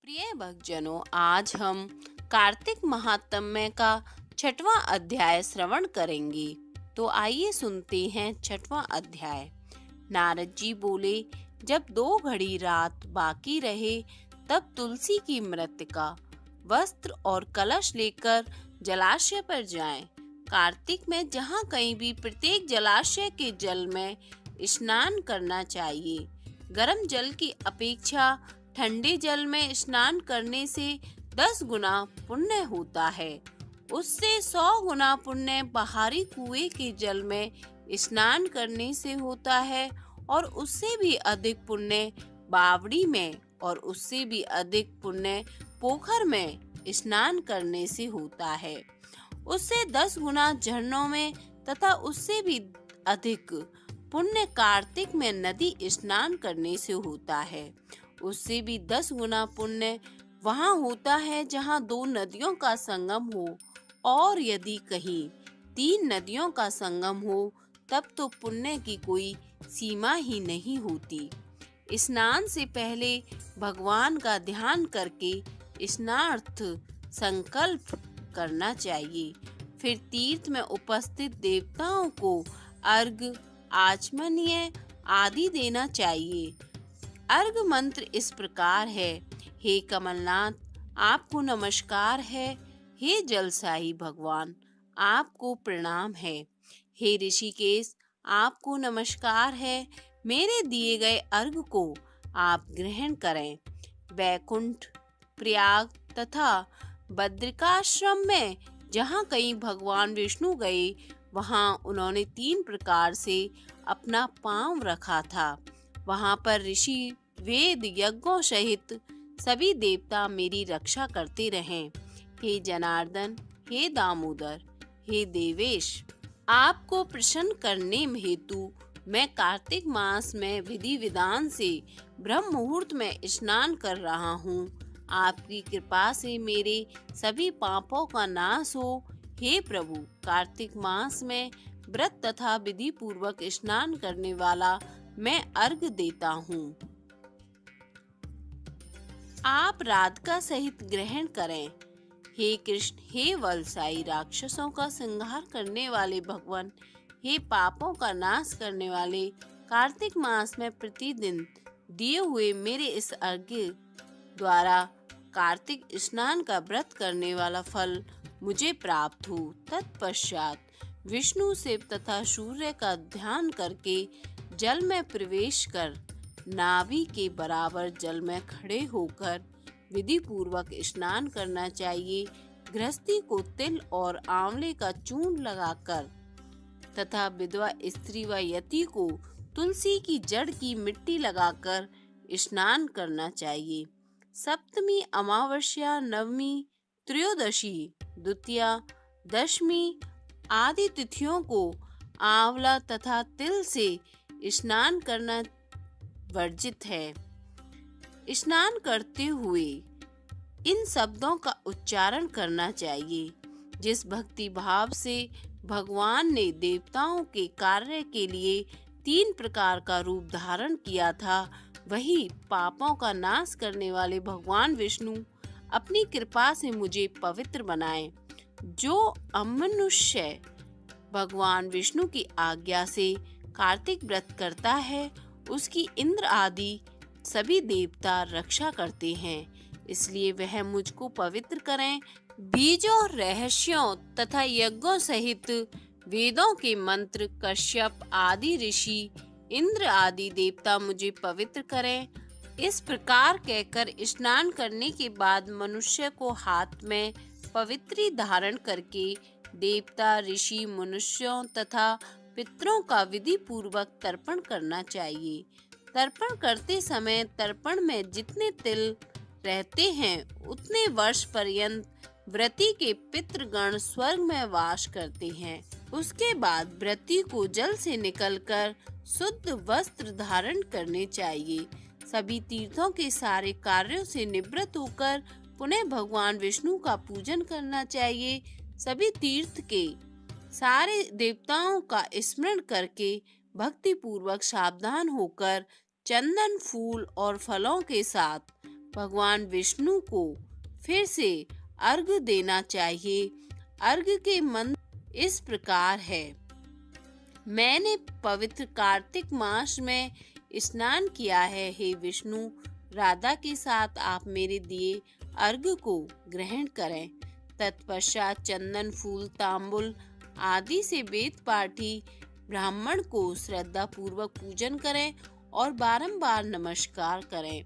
प्रिय भक्तजनों, आज हम कार्तिक महात्म्य का छठवां अध्याय श्रवण करेंगे। तो आइए सुनते हैं छठवां अध्याय। नारद जी बोले, जब 2 घड़ी रात बाकी रहे तब तुलसी की मृत्तिका, वस्त्र और कलश लेकर जलाशय पर जाएं। कार्तिक में जहाँ कहीं भी प्रत्येक जलाशय के जल में स्नान करना चाहिए। गर्म जल की अपेक्षा ठंडे जल में स्नान करने से 10 गुना पुण्य होता है। उससे 100 गुना पुण्य बाहरी कुएं के जल में स्नान करने से होता है, और उससे भी अधिक पुण्य बावड़ी में, और उससे भी अधिक पुण्य पोखर में स्नान करने से होता है। उससे 10 गुना झरनों में तथा उससे भी अधिक पुण्य कार्तिक में नदी स्नान करने से होता है। उससे भी 10 गुना पुण्य वहाँ होता है जहाँ 2 नदियों का संगम हो, और यदि कहीं 3 नदियों का संगम हो तब तो पुण्य की कोई सीमा ही नहीं होती। स्नान से पहले भगवान का ध्यान करके स्नानार्थ संकल्प करना चाहिए। फिर तीर्थ में उपस्थित देवताओं को अर्घ, आचमनीय आदि देना चाहिए। अर्घ मंत्र इस प्रकार है। हे कमलनाथ, आपको नमस्कार है। हे जलसाई भगवान, आपको प्रणाम है। हे ऋषिकेश, आपको नमस्कार है। मेरे दिए गए अर्घ को आप ग्रहण करें। वैकुंठ, प्रयाग तथा बद्रिकाश्रम में जहाँ कहीं भगवान विष्णु गए, वहाँ उन्होंने 3 प्रकार से अपना पांव रखा था। वहाँ पर ऋषि, वेद, यज्ञों सहित सभी देवता मेरी रक्षा करते रहें। हे जनार्दन, हे दामोदर, हे देवेश, आपको प्रसन्न करने हेतु मैं कार्तिक मास में विधि विधान से ब्रह्म मुहूर्त में स्नान कर रहा हूँ। आपकी कृपा से मेरे सभी पापों का नाश हो। हे प्रभु, कार्तिक मास में व्रत तथा विधि पूर्वक स्नान करने वाला मैं अर्घ देता हूँ। आप राधिका सहित ग्रहण करें। हे कृष्ण, हे वलसाई, राक्षसों का संहार करने वाले भगवान, हे पापों का नाश करने वाले, कार्तिक मास में प्रतिदिन दिए हुए मेरे इस अर्घ्य द्वारा कार्तिक स्नान का व्रत करने वाला फल मुझे प्राप्त हो। तत्पश्चात विष्णु, शिव तथा सूर्य का ध्यान करके जल में प्रवेश कर नाभि के बराबर जल में खड़े होकर विधि पूर्वक स्नान करना चाहिए। गृहस्थी को तिल और आंवले का चूर्ण लगाकर तथा विधवा स्त्री व यति को तुलसी की जड़ की मिट्टी लगाकर स्नान करना चाहिए। सप्तमी, अमावस्या, नवमी, त्रयोदशी, द्वितीया, दशमी आदि तिथियों को आंवला तथा तिल से स्नान करना वर्जित है। स्नान करते हुए इन शब्दों का उच्चारण करना चाहिए। जिस भक्ति भाव से भगवान ने देवताओं के कार्य के लिए 3 प्रकार का रूप धारण किया था, वही पापों का नाश करने वाले भगवान विष्णु अपनी कृपा से मुझे पवित्र बनाए। जो अमनुष्य भगवान विष्णु की आज्ञा से कार्तिक व्रत करता है, उसकी इंद्र आदि सभी देवता रक्षा करते हैं, इसलिए वह मुझको पवित्र करें। बीजों, रहस्यों तथा यज्ञों सहित वेदों के मंत्र, कश्यप आदि ऋषि, इंद्र आदि देवता मुझे पवित्र करें। इस प्रकार कहकर स्नान करने के बाद मनुष्य को हाथ में पवित्री धारण करके देवता, ऋषि, मनुष्यों तथा पितरों का विधि पूर्वक तर्पण करना चाहिए। तर्पण करते समय तर्पण में जितने तिल रहते हैं उतने वर्ष पर्यंत व्रती के पितृगण स्वर्ग में वास करते हैं। उसके बाद व्रती को जल से निकलकर शुद्ध वस्त्र धारण करने चाहिए। सभी तीर्थों के सारे कार्यों से निवृत्त होकर पुनः भगवान विष्णु का पूजन करना चाहिए। सभी तीर्थ के सारे देवताओं का स्मरण करके भक्ति पूर्वक सावधान होकर चंदन, फूल और फलों के साथ भगवान विष्णु को फिर से अर्घ्य देना चाहिए। अर्घ्य के मंत्र इस प्रकार है। मैंने पवित्र कार्तिक मास में स्नान किया है। हे विष्णु, राधा के साथ आप मेरे दिए अर्घ्य को ग्रहण करें। तत्पश्चात चंदन, फूल, तांबुल आदि से वेद पाठी ब्राह्मण को श्रद्धा पूर्वक पूजन करें और बारंबार नमस्कार करें।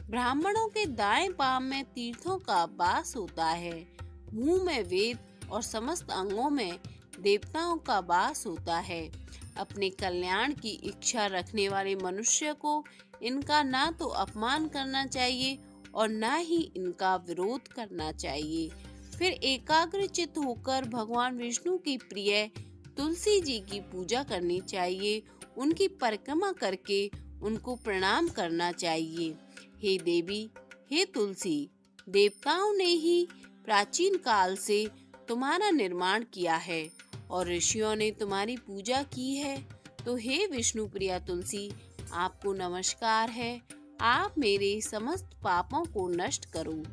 ब्राह्मणों के दाएं पांव में तीर्थों का वास होता है। मुंह में वेद और समस्त अंगों में देवताओं का वास होता है। अपने कल्याण की इच्छा रखने वाले मनुष्य को इनका ना तो अपमान करना चाहिए और ना ही इनका विरोध करना चाहिए। फिर एकाग्रचित्त होकर भगवान विष्णु की प्रिय तुलसी जी की पूजा करनी चाहिए। उनकी परिक्रमा करके उनको प्रणाम करना चाहिए। हे देवी, हे तुलसी, देवताओं ने ही प्राचीन काल से तुम्हारा निर्माण किया है और ऋषियों ने तुम्हारी पूजा की है। तो हे विष्णु प्रिया तुलसी, आपको नमस्कार है। आप मेरे समस्त पापों को नष्ट करो।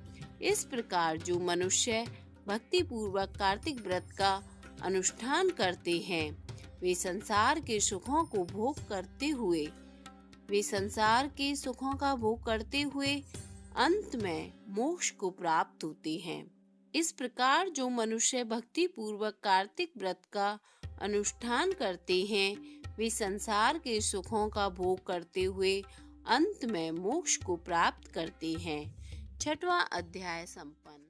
इस प्रकार जो मनुष्य भक्ति पूर्वक कार्तिक व्रत का अनुष्ठान करते हैं, वे संसार के सुखों का भोग करते हुए अंत में मोक्ष को प्राप्त होते हैं। इस प्रकार जो मनुष्य भक्ति पूर्वक कार्तिक व्रत का अनुष्ठान करते हैं, वे संसार के सुखों का भोग करते हुए अंत में मोक्ष को प्राप्त करते हैं। 6वां अध्याय संपन्न।